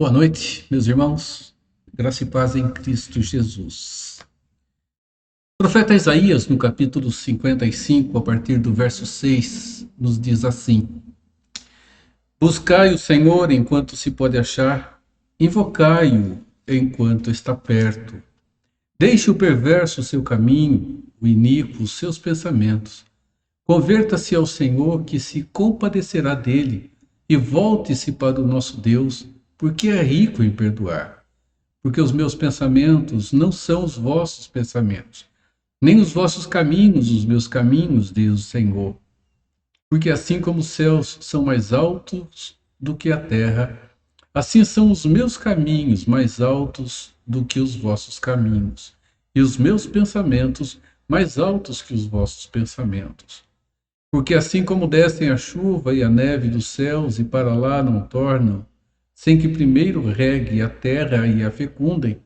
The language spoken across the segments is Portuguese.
Boa noite, meus irmãos. Graça e paz em Cristo Jesus. O profeta Isaías, no capítulo 55, a partir do verso 6, nos diz assim: Buscai o Senhor enquanto se pode achar, invocai-o enquanto está perto. Deixe o perverso o seu caminho, o iníquo os seus pensamentos. Converta-se ao Senhor, que se compadecerá dele, e volte-se para o nosso Deus, porque é rico em perdoar. Porque os meus pensamentos não são os vossos pensamentos, nem os vossos caminhos os meus caminhos, diz o Senhor. Porque assim como os céus são mais altos do que a terra, assim são os meus caminhos mais altos do que os vossos caminhos, e os meus pensamentos mais altos que os vossos pensamentos. Porque assim como descem a chuva e a neve dos céus e para lá não tornam, sem que primeiro regue a terra e a fecundem,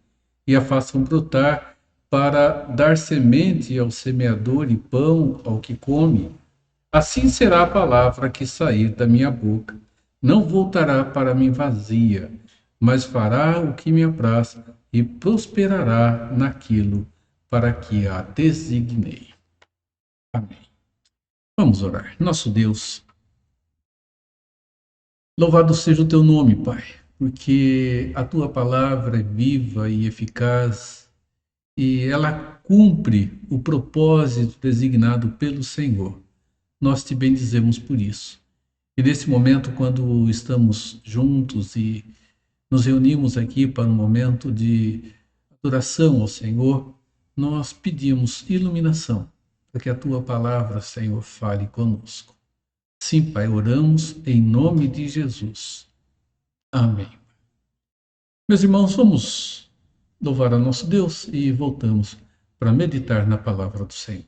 e a façam brotar para dar semente ao semeador e pão ao que come, assim será a palavra que sair da minha boca. Não voltará para mim vazia, mas fará o que me apraz e prosperará naquilo para que a designei. Amém. Vamos orar. Nosso Deus, louvado seja o teu nome, Pai, porque a tua palavra é viva e eficaz e ela cumpre o propósito designado pelo Senhor. Nós te bendizemos por isso. E nesse momento, quando estamos juntos e nos reunimos aqui para um momento de adoração ao Senhor, nós pedimos iluminação para que a tua palavra, Senhor, fale conosco. Sim, Pai, oramos em nome de Jesus. Amém. Meus irmãos, vamos louvar a nosso Deus e voltamos para meditar na palavra do Senhor.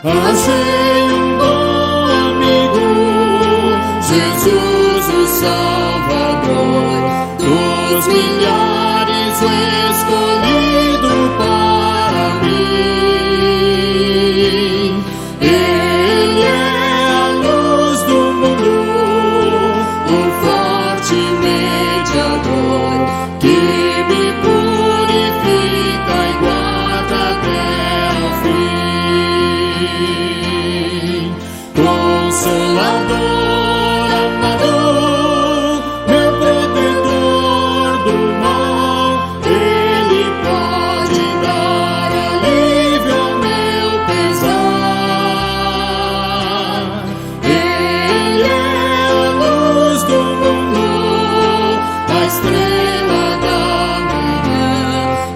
Achei um bom amigo, Jesus o Salvador, dos milhares o escolhido para mim. Ele é a luz do mundo, o forte mediador, que me purifica e guarda até o fim. Consolador amado, meu protetor do mal, Ele pode dar alívio ao meu pesar. Ele é a luz do mundo, a estrela da manhã,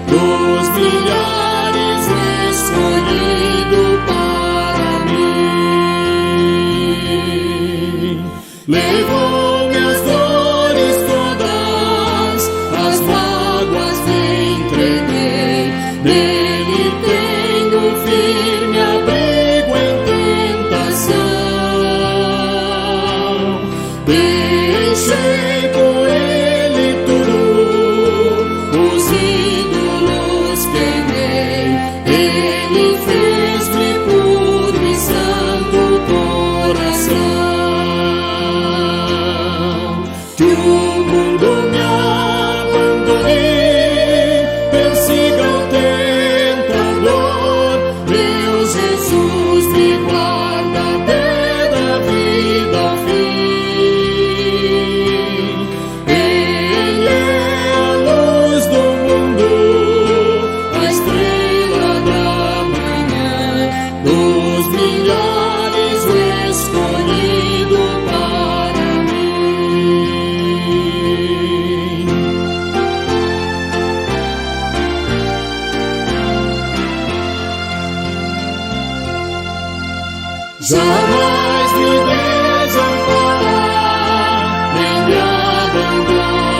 dos milhares escolhido para mim. Levou minhas dores todas, as mágoas me entreguei. Nele tenho firme abrigo em tentação. Deixei por ele tudo, os ídolos queimei. Ele fez-me puro e santo coração. Que o mundo me abandone, persiga o tentador, meu Jesus me guarda até da vida ao fim. Ele é a luz do mundo, a estrela da manhã, dos milhares o escolhido para mim. Jamais me desamparará, nem me abandonará.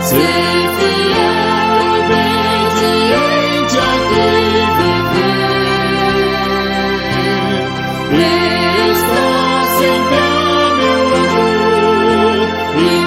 Ser fiel e obediente a quem viver. Está sempre a meu lado e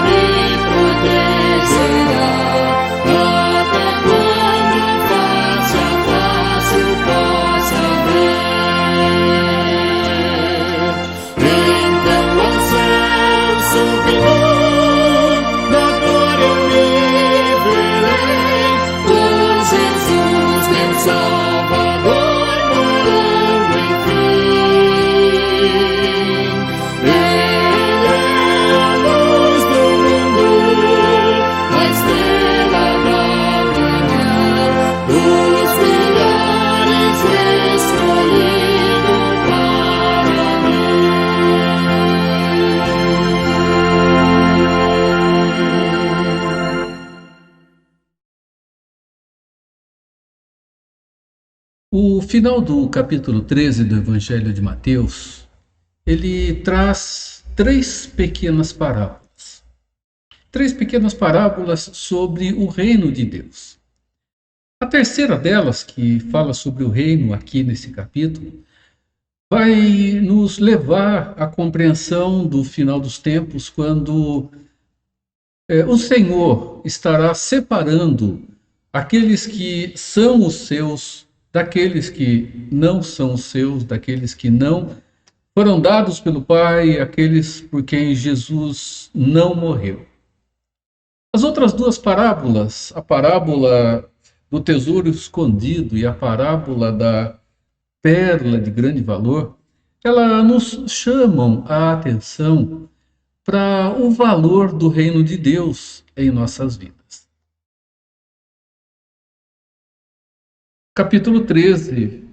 O final do capítulo 13 do Evangelho de Mateus, ele traz três pequenas parábolas. Três pequenas parábolas sobre o reino de Deus. A terceira delas, que fala sobre o reino aqui nesse capítulo, vai nos levar à compreensão do final dos tempos, quando o Senhor estará separando aqueles que são os seus, daqueles que não são os seus, daqueles que não foram dados pelo Pai, aqueles por quem Jesus não morreu. As outras duas parábolas, a parábola do tesouro escondido e a parábola da pérola de grande valor, elas nos chamam a atenção para o valor do reino de Deus em nossas vidas. Capítulo 13,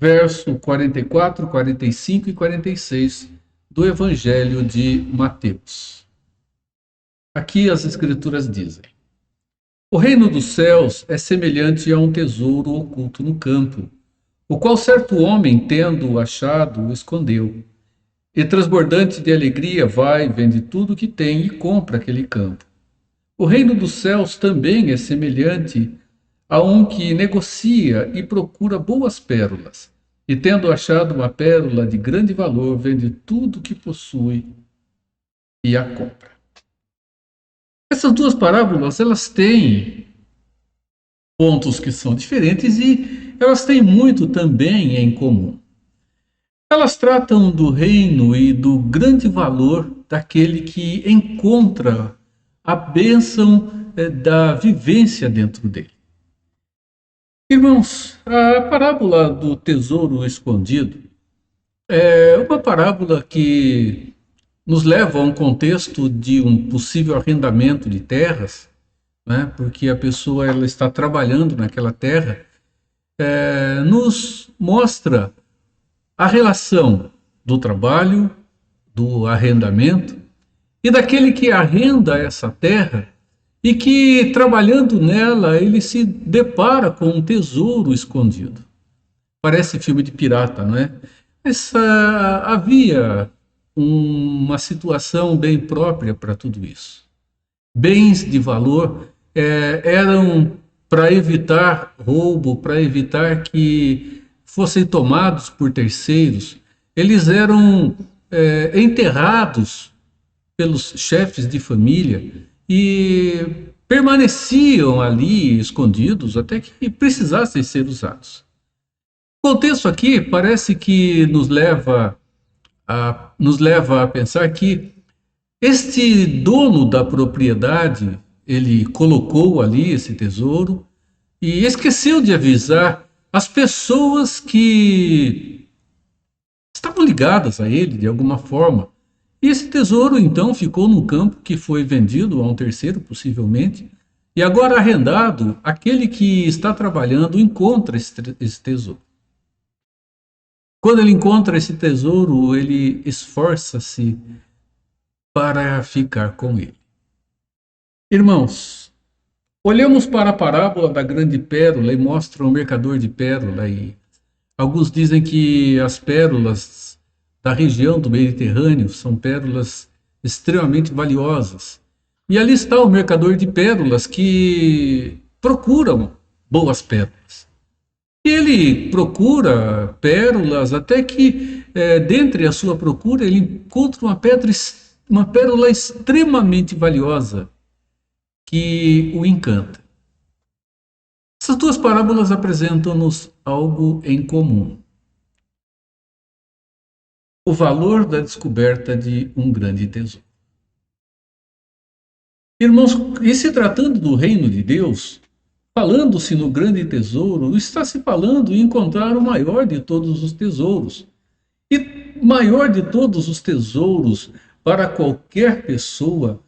verso 44, 45 e 46 do Evangelho de Mateus. Aqui as Escrituras dizem: o reino dos céus é semelhante a um tesouro oculto no campo, o qual certo homem, tendo achado, escondeu. E transbordante de alegria vai, vende tudo o que tem e compra aquele campo. O reino dos céus também é semelhante a um que negocia e procura boas pérolas, e tendo achado uma pérola de grande valor, vende tudo o que possui e a compra. Essas duas parábolas, elas têm pontos que são diferentes e elas têm muito também em comum. Elas tratam do reino e do grande valor daquele que encontra a bênção da vivência dentro dele. Irmãos, a parábola do tesouro escondido é uma parábola que nos leva a um contexto de um possível arrendamento de terras, né, porque a pessoa ela está trabalhando naquela terra, nos mostra a relação do trabalho, do arrendamento e daquele que arrenda essa terra e que, trabalhando nela, ele se depara com um tesouro escondido. Parece filme de pirata, não é? Mas havia uma situação bem própria para tudo isso. Bens de valor eram para evitar roubo, para evitar que fossem tomados por terceiros. Eles eram enterrados pelos chefes de família e permaneciam ali escondidos até que precisassem ser usados. O contexto aqui parece que nos leva a pensar que este dono da propriedade, ele colocou ali esse tesouro e esqueceu de avisar as pessoas que estavam ligadas a ele de alguma forma. E esse tesouro, então, ficou num campo que foi vendido a um terceiro, possivelmente, e agora arrendado, aquele que está trabalhando encontra esse tesouro. Quando ele encontra esse tesouro, ele esforça-se para ficar com ele. Irmãos, olhamos para a parábola da grande pérola e mostra o mercador de pérola, e alguns dizem que as pérolas da região do Mediterrâneo são pérolas extremamente valiosas. E ali está o mercador de pérolas que procura boas pérolas. E ele procura pérolas até que, dentre a sua procura, ele encontra uma pérola extremamente valiosa que o encanta. Essas duas parábolas apresentam-nos algo em comum: o valor da descoberta de um grande tesouro. Irmãos, e se tratando do reino de Deus, falando-se no grande tesouro, está se falando em encontrar o maior de todos os tesouros. E maior de todos os tesouros para qualquer pessoa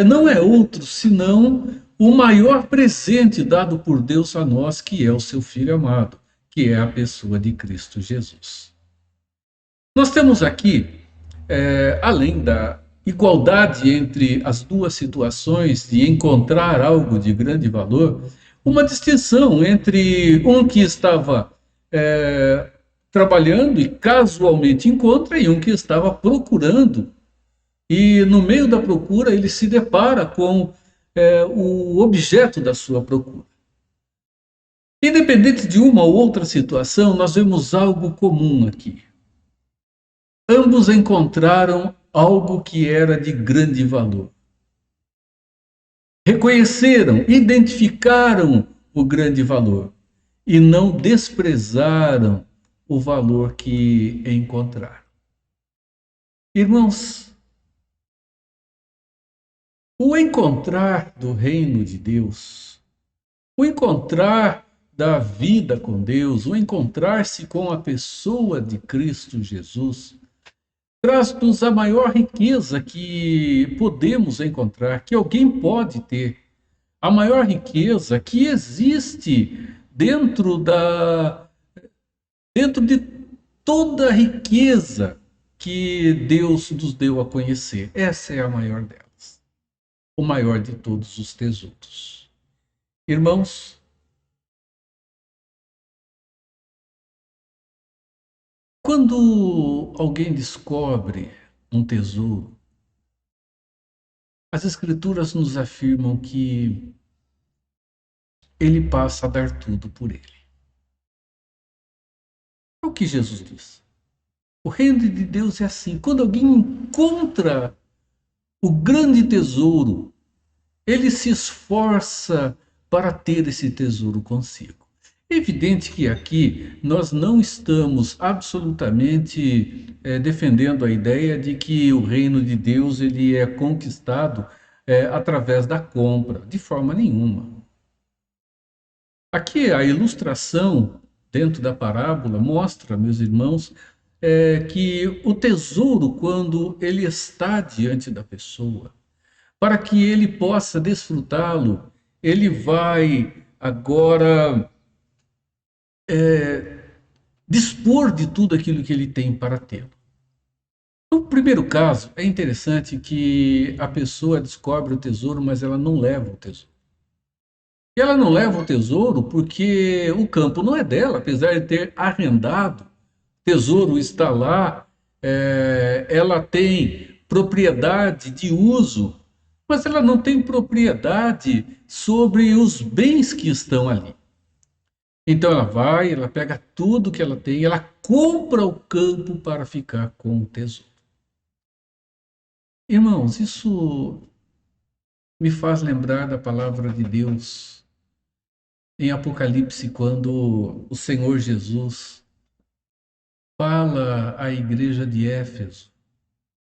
não é outro senão o maior presente dado por Deus a nós, que é o seu Filho amado, que é a pessoa de Cristo Jesus. Nós temos aqui, além da igualdade entre as duas situações de encontrar algo de grande valor, uma distinção entre um que estava trabalhando e casualmente encontra e um que estava procurando. E no meio da procura ele se depara com o objeto da sua procura. Independente de uma ou outra situação, nós vemos algo comum aqui. Ambos encontraram algo que era de grande valor. Reconheceram, identificaram o grande valor e não desprezaram o valor que encontraram. Irmãos, o encontrar do reino de Deus, o encontrar da vida com Deus, o encontrar-se com a pessoa de Cristo Jesus, traz-nos a maior riqueza que podemos encontrar, que alguém pode ter. A maior riqueza que existe dentro de toda a riqueza que Deus nos deu a conhecer. Essa é a maior delas. O maior de todos os tesouros. Irmãos, quando alguém descobre um tesouro, as Escrituras nos afirmam que ele passa a dar tudo por ele. É o que Jesus diz. O reino de Deus é assim. Quando alguém encontra o grande tesouro, ele se esforça para ter esse tesouro consigo. É evidente que aqui nós não estamos absolutamente defendendo a ideia de que o reino de Deus ele é conquistado através da compra, de forma nenhuma. Aqui a ilustração dentro da parábola mostra, meus irmãos, que o tesouro, quando ele está diante da pessoa, para que ele possa desfrutá-lo, ele vai agora dispor de tudo aquilo que ele tem para tê-lo. No primeiro caso, é interessante que a pessoa descobre o tesouro, mas ela não leva o tesouro. E ela não leva o tesouro porque o campo não é dela, apesar de ter arrendado, o tesouro está lá, ela tem propriedade de uso, mas ela não tem propriedade sobre os bens que estão ali. Então ela vai, ela pega tudo que ela tem, ela compra o campo para ficar com o tesouro. Irmãos, isso me faz lembrar da palavra de Deus em Apocalipse, quando o Senhor Jesus fala à igreja de Éfeso.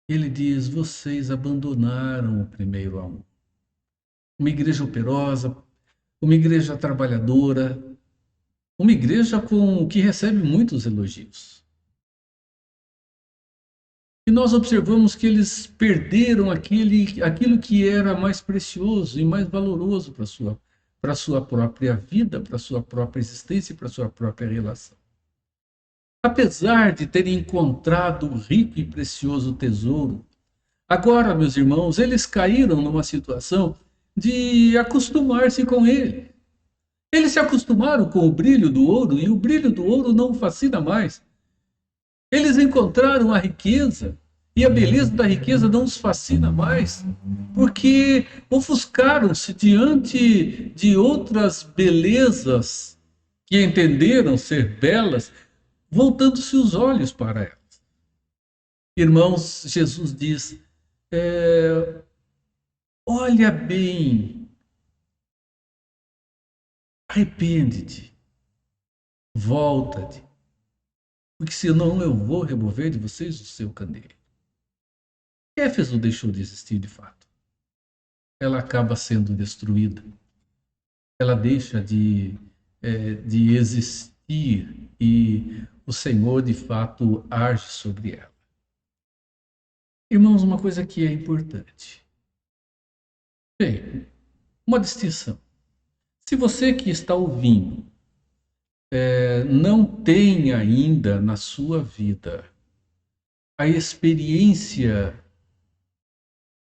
Ele diz: vocês abandonaram o primeiro amor. Uma igreja operosa, uma igreja trabalhadora, uma igreja que recebe muitos elogios. E nós observamos que eles perderam aquilo que era mais precioso e mais valoroso para a sua própria vida, para a sua própria existência e para a sua própria relação. Apesar de terem encontrado o rico e precioso tesouro, agora, meus irmãos, eles caíram numa situação de acostumar-se com ele. Eles se acostumaram com o brilho do ouro e o brilho do ouro não fascina mais. Eles encontraram a riqueza e a beleza da riqueza não os fascina mais, porque ofuscaram-se diante de outras belezas que entenderam ser belas, voltando-se os olhos para elas. Irmãos, Jesus diz: olha bem, arrepende-te, volta-te, porque senão eu vou remover de vocês o seu candeeiro. Éfeso deixou de existir de fato. Ela acaba sendo destruída. Ela deixa de existir e o Senhor de fato age sobre ela. Irmãos, uma coisa que é importante. Bem, uma distinção. Se você que está ouvindo não tem ainda na sua vida a experiência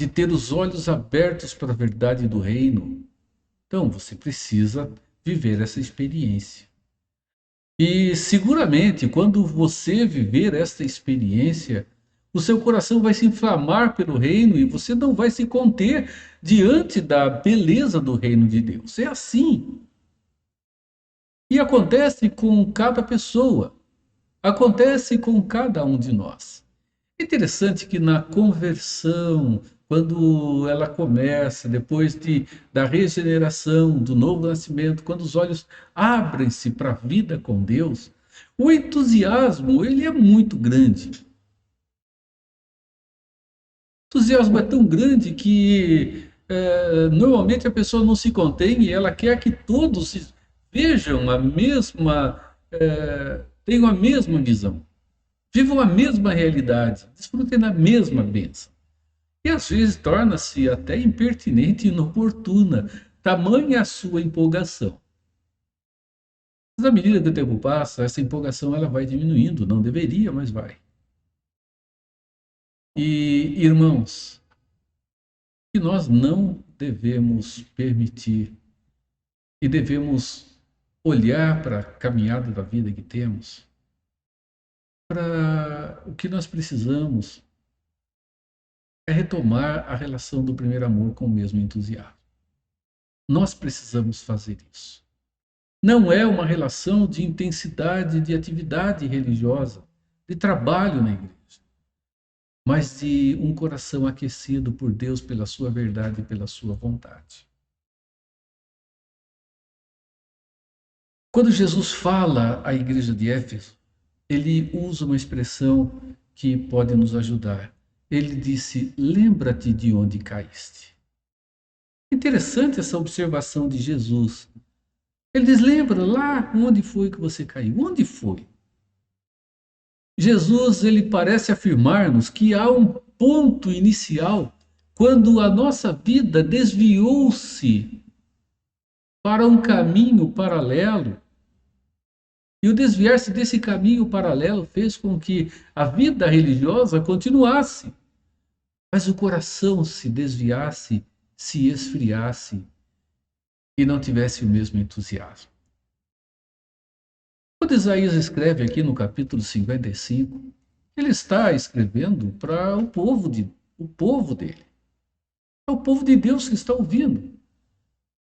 de ter os olhos abertos para a verdade do reino, então você precisa viver essa experiência. E seguramente, quando você viver esta experiência, o seu coração vai se inflamar pelo reino e você não vai se conter diante da beleza do reino de Deus. É assim. E acontece com cada pessoa, acontece com cada um de nós. É interessante que na conversão, quando ela começa, depois da regeneração, do novo nascimento, quando os olhos abrem-se para a vida com Deus, o entusiasmo ele é muito grande. O entusiasmo é tão grande que normalmente a pessoa não se contém e ela quer que todos vejam a mesma, tenham a mesma visão, vivam a mesma realidade, desfrutem da mesma bênção. E às vezes torna-se até impertinente e inoportuna, tamanha a sua empolgação. Mas à medida que o tempo passa, essa empolgação ela vai diminuindo, não deveria, mas vai. E, irmãos, que nós não devemos permitir e devemos olhar para a caminhada da vida que temos, para o que nós precisamos é retomar a relação do primeiro amor com o mesmo entusiasmo. Nós precisamos fazer isso. Não é uma relação de intensidade de atividade religiosa, de trabalho na igreja, mas de um coração aquecido por Deus pela sua verdade e pela sua vontade. Quando Jesus fala à igreja de Éfeso, ele usa uma expressão que pode nos ajudar. Ele disse: lembra-te de onde caíste. Interessante essa observação de Jesus. Ele diz: lembra lá onde foi que você caiu? Onde foi? Jesus ele parece afirmar-nos que há um ponto inicial quando a nossa vida desviou-se para um caminho paralelo. E o desviar-se desse caminho paralelo fez com que a vida religiosa continuasse, mas o coração se desviasse, se esfriasse e não tivesse o mesmo entusiasmo. Quando Isaías escreve aqui no capítulo 55, ele está escrevendo para o povo dele. É o povo de Deus que está ouvindo.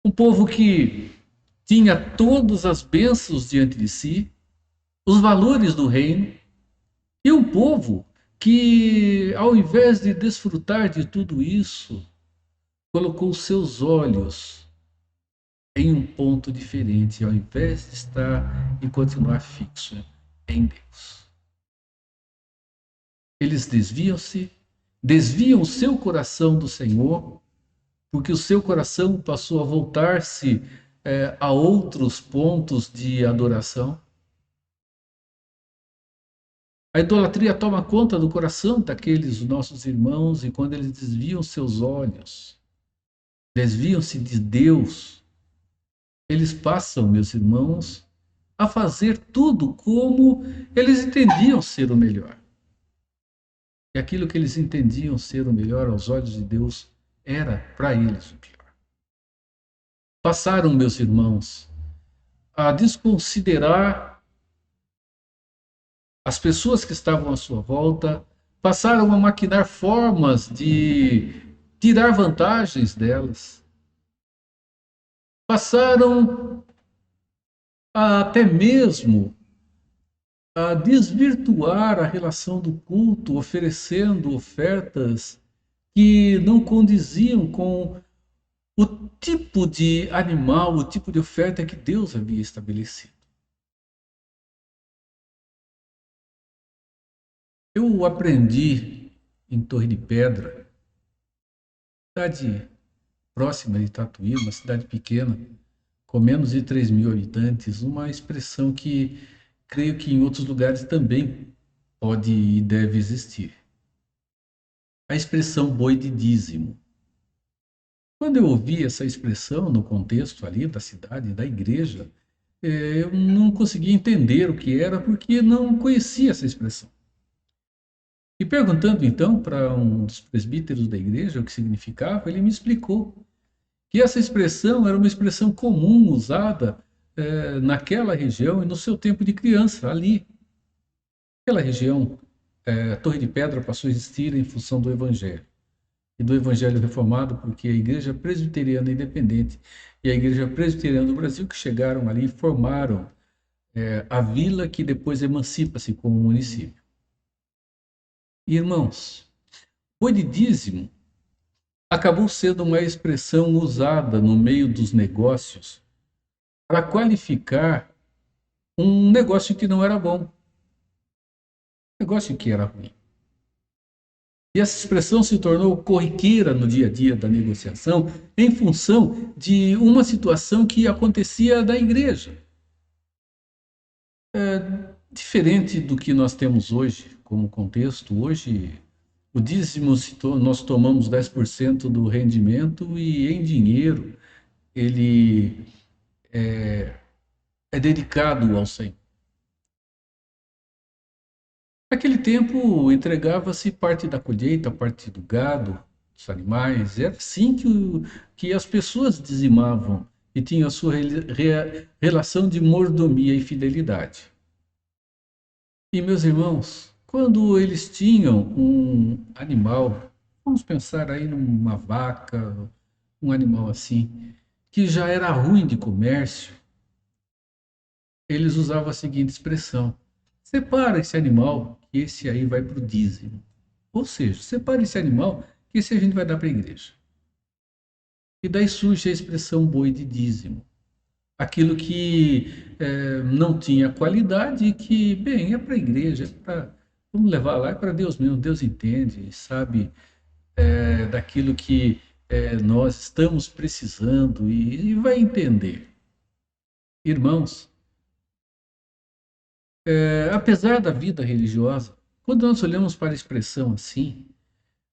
Um povo que tinha todas as bênçãos diante de si, os valores do reino, e um povo que, ao invés de desfrutar de tudo isso, colocou seus olhos em um ponto diferente, ao invés de estar e continuar fixo em Deus. Eles desviam o seu coração do Senhor, porque o seu coração passou a voltar-se a outros pontos de adoração. A idolatria toma conta do coração daqueles nossos irmãos, e quando eles desviam seus olhos, desviam-se de Deus, eles passam, meus irmãos, a fazer tudo como eles entendiam ser o melhor. E aquilo que eles entendiam ser o melhor aos olhos de Deus era para eles o pior. Passaram, meus irmãos, a desconsiderar as pessoas que estavam à sua volta, passaram a maquinar formas de tirar vantagens delas, passaram até mesmo a desvirtuar a relação do culto, oferecendo ofertas que não condiziam com o tipo de animal, o tipo de oferta que Deus havia estabelecido. Eu aprendi em Torre de Pedra, cidade próxima de Tatuí, uma cidade pequena, com menos de 3.000 habitantes, uma expressão que creio que em outros lugares também pode e deve existir. A expressão boi de dízimo. Quando eu ouvi essa expressão no contexto ali da cidade, da igreja, eu não conseguia entender o que era, porque não conhecia essa expressão. E perguntando então para um dos presbíteros da igreja o que significava, ele me explicou que essa expressão era uma expressão comum usada naquela região e no seu tempo de criança, ali. Aquela região, Torre de Pedra passou a existir em função do Evangelho. E do Evangelho Reformado, porque a Igreja Presbiteriana Independente e a Igreja Presbiteriana do Brasil, que chegaram ali e formaram a vila que depois emancipa-se como município. Irmãos, o de dízimo acabou sendo uma expressão usada no meio dos negócios para qualificar um negócio que não era bom, um negócio que era ruim. E essa expressão se tornou corriqueira no dia a dia da negociação em função de uma situação que acontecia da igreja. Diferente do que nós temos hoje como contexto, hoje o dízimo, nós tomamos 10% do rendimento e em dinheiro ele é dedicado ao Senhor. Naquele tempo entregava-se parte da colheita, parte do gado, dos animais, era assim que as pessoas dizimavam e tinham a sua relação de mordomia e fidelidade. E meus irmãos, quando eles tinham um animal, vamos pensar aí numa vaca, um animal assim, que já era ruim de comércio, eles usavam a seguinte expressão: separa esse animal, que esse aí vai para o dízimo. Ou seja, separa esse animal, que esse a gente vai dar para a igreja. E daí surge a expressão boi de dízimo. Aquilo que não tinha qualidade e que, bem, é para a igreja, vamos levar lá, é para Deus mesmo, Deus entende, sabe daquilo que nós estamos precisando e vai entender. Irmãos, apesar da vida religiosa, quando nós olhamos para a expressão assim,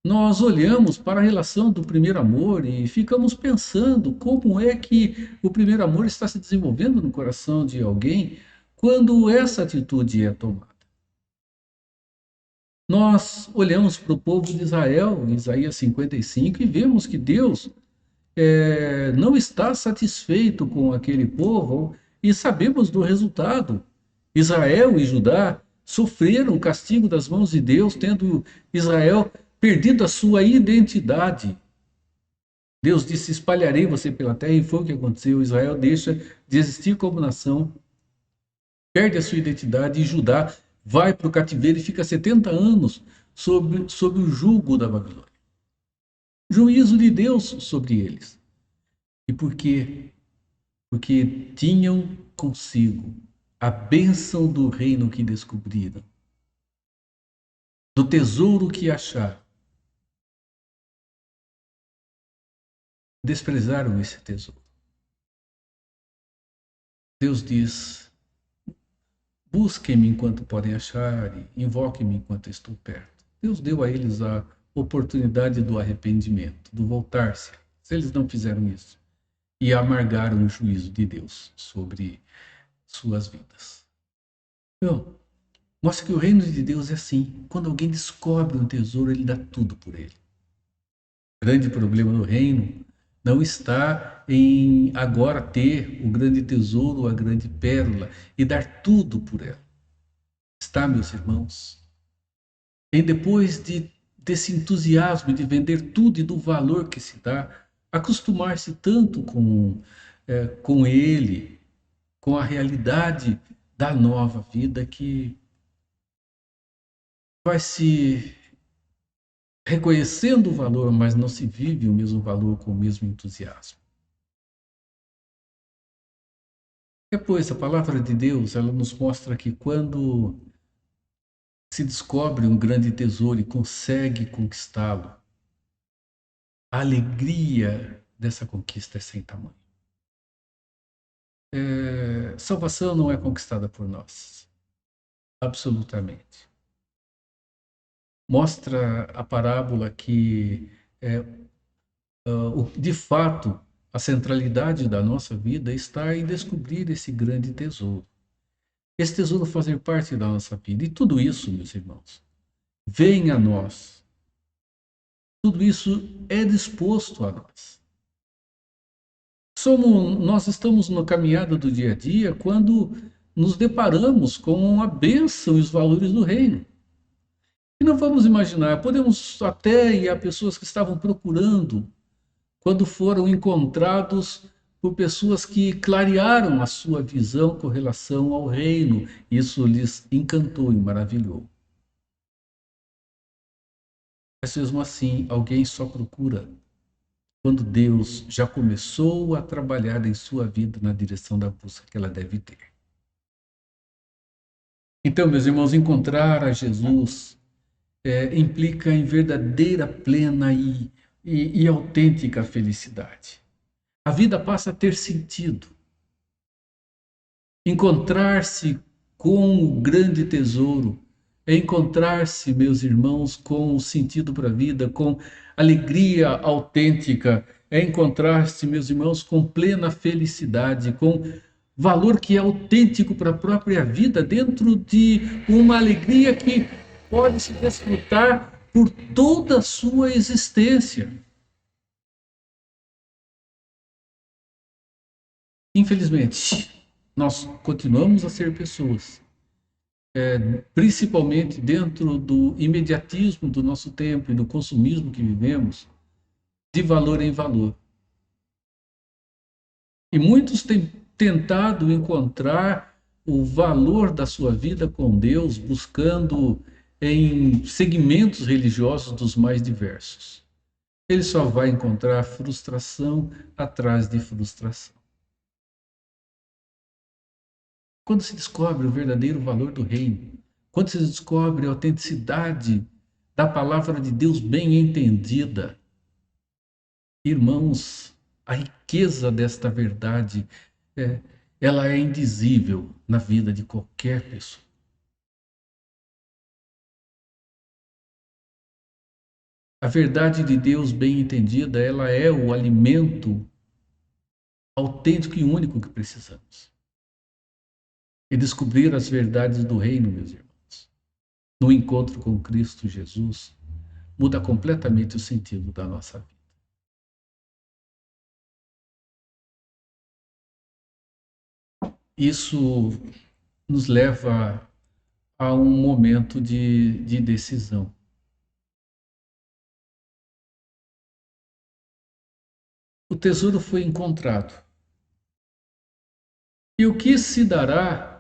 nós olhamos para a relação do primeiro amor e ficamos pensando como é que o primeiro amor está se desenvolvendo no coração de alguém quando essa atitude é tomada. Nós olhamos para o povo de Israel, em Isaías 55, e vemos que Deus não está satisfeito com aquele povo e sabemos do resultado. Israel e Judá sofreram o castigo das mãos de Deus, tendo Israel perdido a sua identidade. Deus disse: espalharei você pela terra, e foi o que aconteceu. Israel deixa de existir como nação, perde a sua identidade, e Judá vai para o cativeiro e fica 70 anos sob o jugo da Babilônia. Juízo de Deus sobre eles. E por quê? Porque tinham consigo a bênção do reino que descobriram, do tesouro que acharam. Desprezaram esse tesouro. Deus diz: busquem-me enquanto podem achar e invoquem-me enquanto estou perto. Deus deu a eles a oportunidade do arrependimento, do voltar-se. Se eles não fizeram isso, e amargaram o juízo de Deus sobre suas vidas. Então, mostra que o reino de Deus é assim. Quando alguém descobre um tesouro, ele dá tudo por ele. O grande problema no reino não está em agora ter o grande tesouro, a grande pérola e dar tudo por ela. Está, meus irmãos, em depois desse entusiasmo de vender tudo e do valor que se dá, acostumar-se tanto com ele, com a realidade da nova vida, que vai se reconhecendo o valor, mas não se vive o mesmo valor com o mesmo entusiasmo. Depois, a palavra de Deus, ela nos mostra que quando se descobre um grande tesouro e consegue conquistá-lo, a alegria dessa conquista é sem tamanho. Salvação não é conquistada por nós, absolutamente. Mostra a parábola que, de fato, a centralidade da nossa vida está em descobrir esse grande tesouro. Esse tesouro fazer parte da nossa vida. E tudo isso, meus irmãos, vem a nós. Tudo isso é disposto a nós. Nós estamos na caminhada do dia a dia quando nos deparamos com a bênção e os valores do reino. E não vamos imaginar, podemos até ir a pessoas que estavam procurando, quando foram encontrados por pessoas que clarearam a sua visão com relação ao reino. Isso lhes encantou e maravilhou. Mas mesmo assim, alguém só procura quando Deus já começou a trabalhar em sua vida na direção da busca que ela deve ter. Então, meus irmãos, encontrar a Jesus implica em verdadeira, plena e autêntica felicidade. A vida passa a ter sentido. Encontrar-se com o grande tesouro é encontrar-se, meus irmãos, com o sentido para a vida, com alegria autêntica, é encontrar-se, meus irmãos, com plena felicidade, com valor que é autêntico para a própria vida, dentro de uma alegria que pode se desfrutar por toda a sua existência. Infelizmente, nós continuamos a ser pessoas, principalmente dentro do imediatismo do nosso tempo e do consumismo que vivemos, de valor em valor. E muitos têm tentado encontrar o valor da sua vida com Deus, buscando em segmentos religiosos dos mais diversos. Ele só vai encontrar frustração atrás de frustração. Quando se descobre o verdadeiro valor do reino, quando se descobre a autenticidade da palavra de Deus bem entendida, irmãos, a riqueza desta verdade, ela é indizível na vida de qualquer pessoa. A verdade de Deus bem entendida, ela é o alimento autêntico e único que precisamos. E descobrir as verdades do reino, meus irmãos, no encontro com Cristo Jesus, muda completamente o sentido da nossa vida. Isso nos leva a um momento de decisão. O tesouro foi encontrado. E o que se dará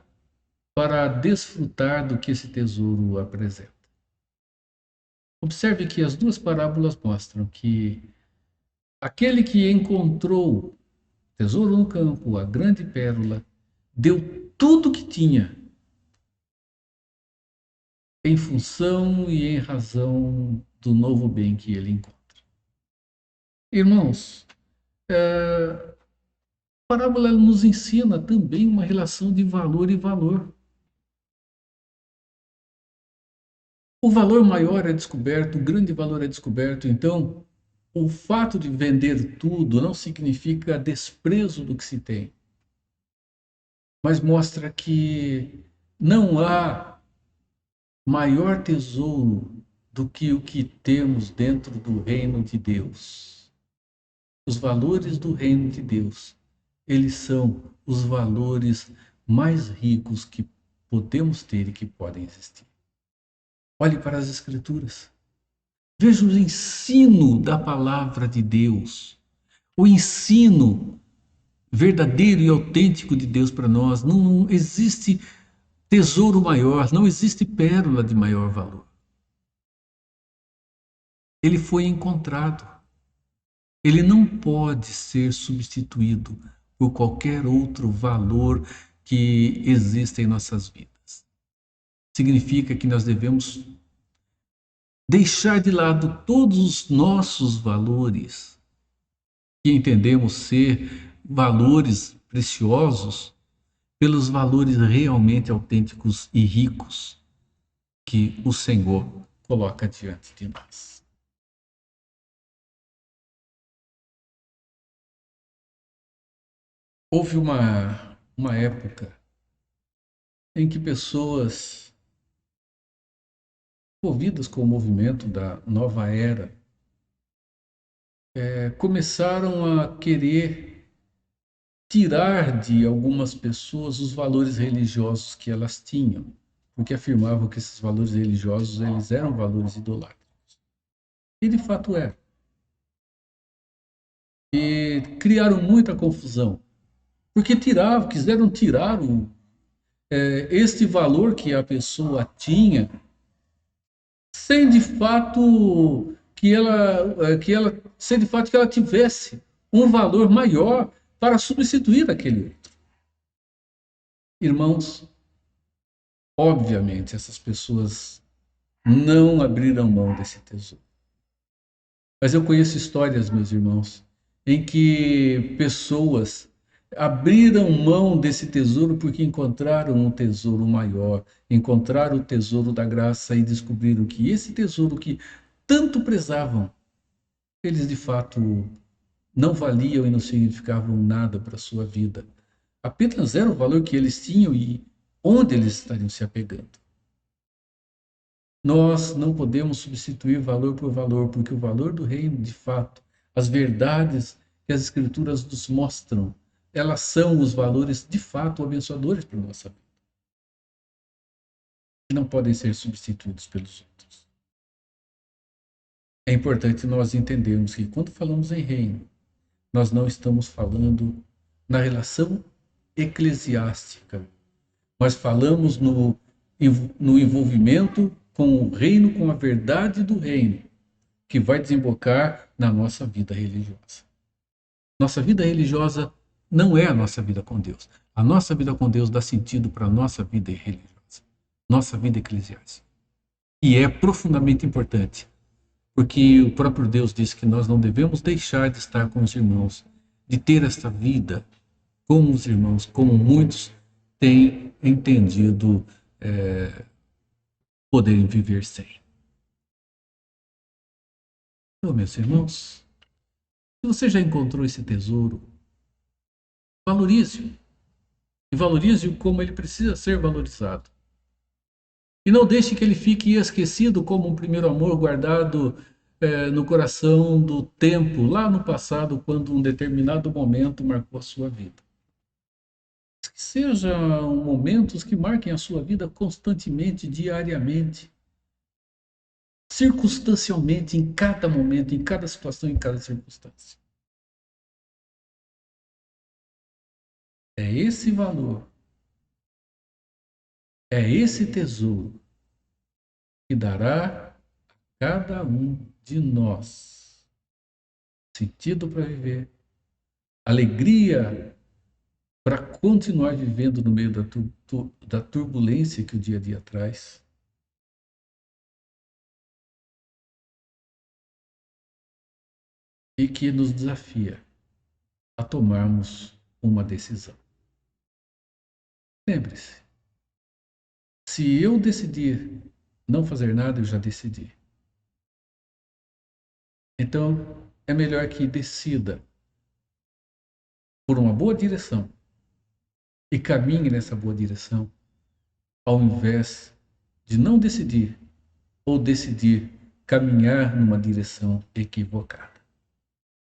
para desfrutar do que esse tesouro apresenta? Observe que as duas parábolas mostram que aquele que encontrou tesouro no campo, a grande pérola, deu tudo o que tinha em função e em razão do novo bem que ele encontra. Irmãos, a parábola nos ensina também uma relação de valor e valor. O valor maior é descoberto, o grande valor é descoberto, então o fato de vender tudo não significa desprezo do que se tem, mas mostra que não há maior tesouro do que o que temos dentro do reino de Deus. Os valores do reino de Deus, eles são os valores mais ricos que podemos ter e que podem existir. Olhe para as Escrituras. Veja o ensino da palavra de Deus. O ensino verdadeiro e autêntico de Deus para nós. Não existe tesouro maior, não existe pérola de maior valor. Ele foi encontrado. Ele não pode ser substituído por qualquer outro valor que exista em nossas vidas. Significa que nós devemos deixar de lado todos os nossos valores, que entendemos ser valores preciosos, pelos valores realmente autênticos e ricos que o Senhor coloca diante de nós. Houve uma época em que pessoas envolvidas com o movimento da nova era começaram a querer tirar de algumas pessoas os valores religiosos que elas tinham, porque afirmavam que esses valores religiosos eles eram valores idolátricos. E de fato é. E criaram muita confusão, porque quiseram tirar este valor que a pessoa tinha, sem de fato sem de fato que ela tivesse um valor maior para substituir aquele outro. Irmãos, obviamente essas pessoas não abriram mão desse tesouro. Mas eu conheço histórias, meus irmãos, em que pessoas abriram mão desse tesouro porque encontraram um tesouro maior, encontraram o tesouro da graça e descobriram que esse tesouro que tanto prezavam, eles de fato não valiam e não significavam nada para a sua vida. Apenas era o valor que eles tinham e onde eles estariam se apegando. Nós não podemos substituir valor por valor, porque o valor do reino, de fato, as verdades que as Escrituras nos mostram, elas são os valores, de fato, abençoadores para a nossa vida. E não podem ser substituídos pelos outros. É importante nós entendermos que quando falamos em reino, nós não estamos falando na relação eclesiástica, mas falamos no envolvimento com o reino, com a verdade do reino, que vai desembocar na nossa vida religiosa. Nossa vida religiosa não é a nossa vida com Deus. A nossa vida com Deus dá sentido para a nossa vida religiosa, nossa vida eclesiástica. E é profundamente importante, porque o próprio Deus disse que nós não devemos deixar de estar com os irmãos, de ter esta vida com os irmãos, como muitos têm entendido poderem viver sem. Então, meus irmãos, se você já encontrou esse tesouro, valorize-o. E valorize-o como ele precisa ser valorizado. E não deixe que ele fique esquecido como um primeiro amor guardado no coração do tempo, lá no passado, quando um determinado momento marcou a sua vida. Que sejam momentos que marquem a sua vida constantemente, diariamente, circunstancialmente, em cada momento, em cada situação, em cada circunstância. É esse valor, é esse tesouro que dará a cada um de nós sentido para viver, alegria para continuar vivendo no meio da turbulência que o dia a dia traz. E que nos desafia a tomarmos uma decisão. Lembre-se, se eu decidir não fazer nada, eu já decidi. Então, é melhor que decida por uma boa direção e caminhe nessa boa direção, ao invés de não decidir ou decidir caminhar numa direção equivocada.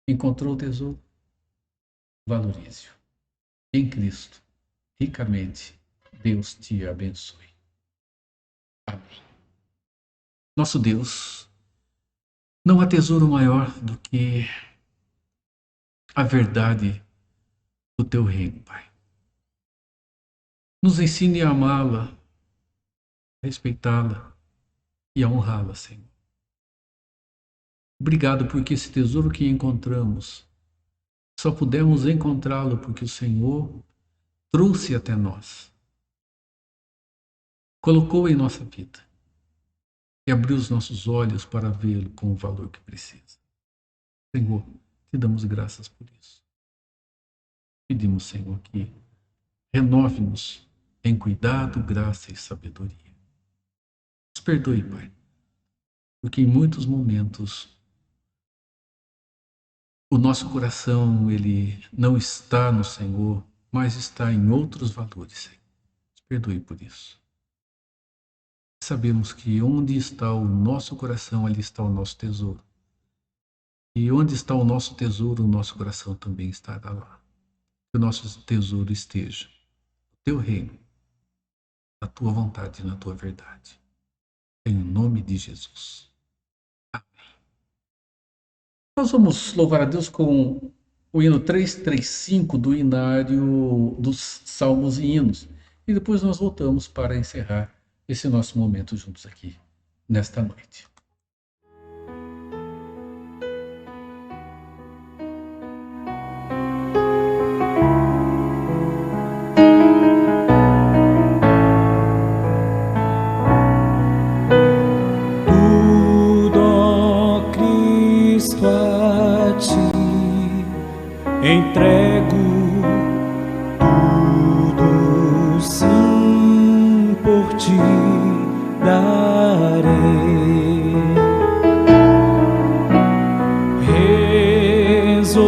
Encontrou o tesouro? Valorize-o. Em Cristo, ricamente, Deus te abençoe. Amém. Nosso Deus, não há tesouro maior do que a verdade do teu reino, Pai. Nos ensine a amá-la, a respeitá-la e a honrá-la, Senhor. Obrigado porque esse tesouro que encontramos, só pudemos encontrá-lo porque o Senhor trouxe até nós, colocou em nossa vida e abriu os nossos olhos para vê-lo com o valor que precisa. Senhor, te damos graças por isso. Pedimos, Senhor, que renove-nos em cuidado, graça e sabedoria. Nos perdoe, Pai, porque em muitos momentos o nosso coração ele não está no Senhor, mas está em outros valores, Senhor. Nos perdoe por isso. Sabemos que onde está o nosso coração, ali está o nosso tesouro. E onde está o nosso tesouro, o nosso coração também estará lá. que o nosso tesouro esteja no teu reino, na tua vontade e na tua verdade. Em nome de Jesus. Amém. Nós vamos louvar a Deus com o hino 335 do Inário dos Salmos e Hinos. E depois nós voltamos para encerrar esse nosso momento juntos aqui, nesta noite. Entrego tudo, sim, por ti darei.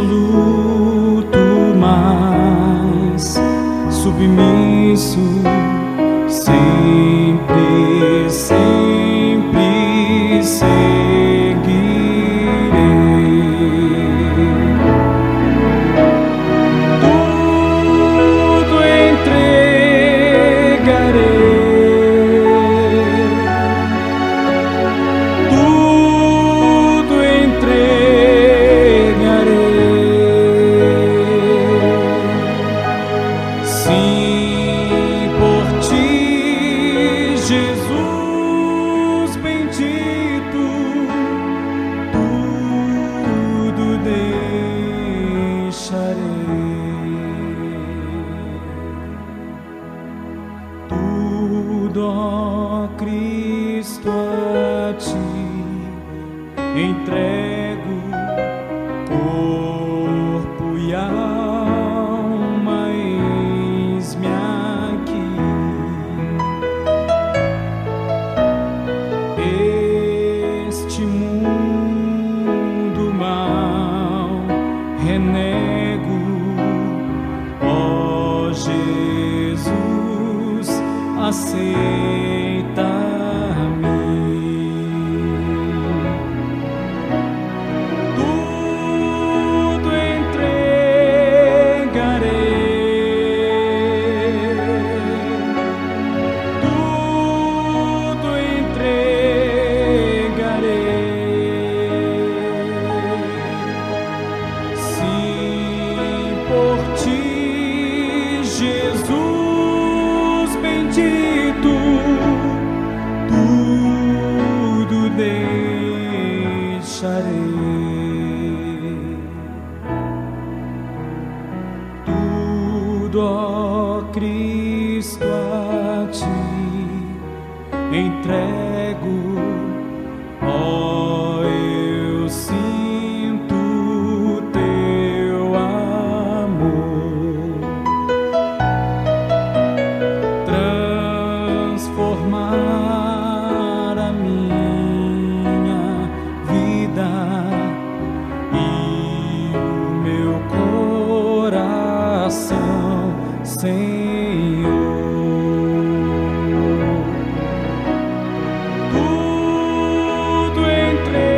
Resoluto, mas submisso, sempre, sempre seguirei. Tudo, ó Cristo, a ti entrego, corpo e alma, eis-me aqui. Este mundo mau renego, ó Jesus, aceita-me. Tudo entregarei, tudo entregarei. Sim, por ti, Jesus bendito, tudo deixarei. Tudo, ó Cristo, a ti entrego, ó, eu sinto teu amor transformar a minha vida e o meu coração, Senhor. Tudo entregarei,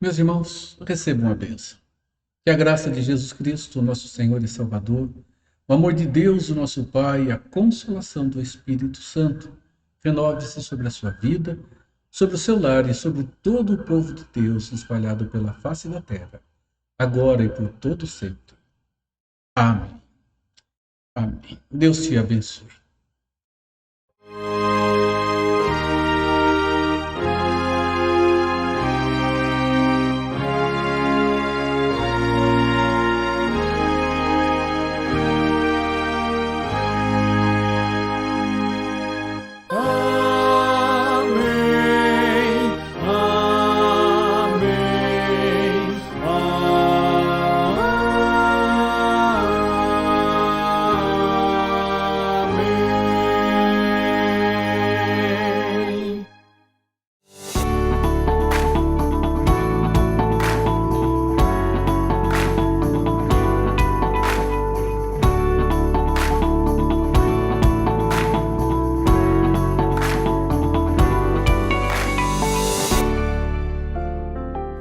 Meus irmãos, recebam a bênção. Que a graça de Jesus Cristo, nosso Senhor e Salvador, o amor de Deus, o nosso Pai, e a consolação do Espírito Santo renove-se sobre a sua vida, sobre o seu lar e sobre todo o povo de Deus espalhado pela face da terra, agora e por todo sempre. Amém. Amém. Deus te abençoe.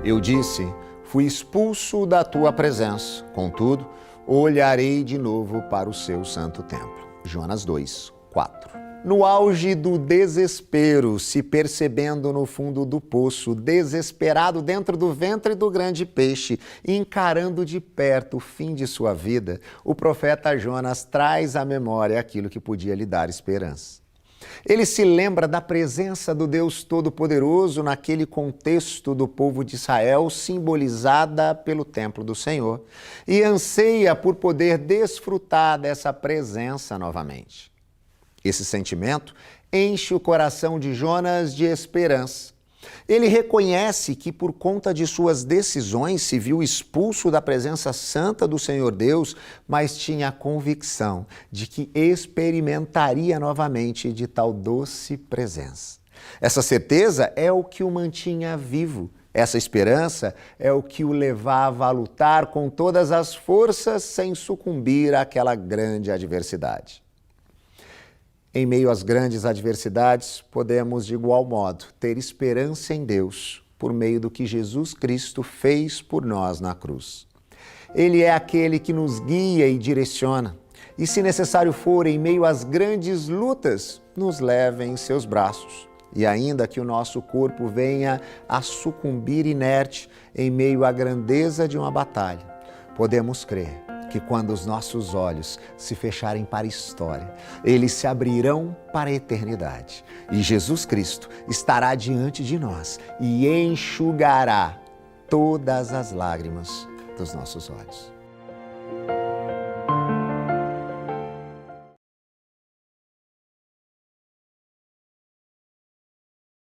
Eu disse, fui expulso da tua presença, contudo, olharei de novo para o seu santo templo. Jonas 2, 4. No auge do desespero, se percebendo no fundo do poço, desesperado dentro do ventre do grande peixe, encarando de perto o fim de sua vida, o profeta Jonas traz à memória aquilo que podia lhe dar esperança. Ele se lembra da presença do Deus Todo-Poderoso naquele contexto do povo de Israel, simbolizada pelo templo do Senhor, e anseia por poder desfrutar dessa presença novamente. Esse sentimento enche o coração de Jonas de esperança. Ele reconhece que, por conta de suas decisões, se viu expulso da presença santa do Senhor Deus, mas tinha a convicção de que experimentaria novamente de tal doce presença. Essa certeza é o que o mantinha vivo. Essa esperança é o que o levava a lutar com todas as forças sem sucumbir àquela grande adversidade. Em meio às grandes adversidades, podemos, de igual modo, ter esperança em Deus por meio do que Jesus Cristo fez por nós na cruz. Ele é aquele que nos guia e direciona, e se necessário for, em meio às grandes lutas, nos leva em seus braços. E ainda que o nosso corpo venha a sucumbir inerte em meio à grandeza de uma batalha, podemos crer que quando os nossos olhos se fecharem para a história, eles se abrirão para a eternidade. E Jesus Cristo estará diante de nós e enxugará todas as lágrimas dos nossos olhos.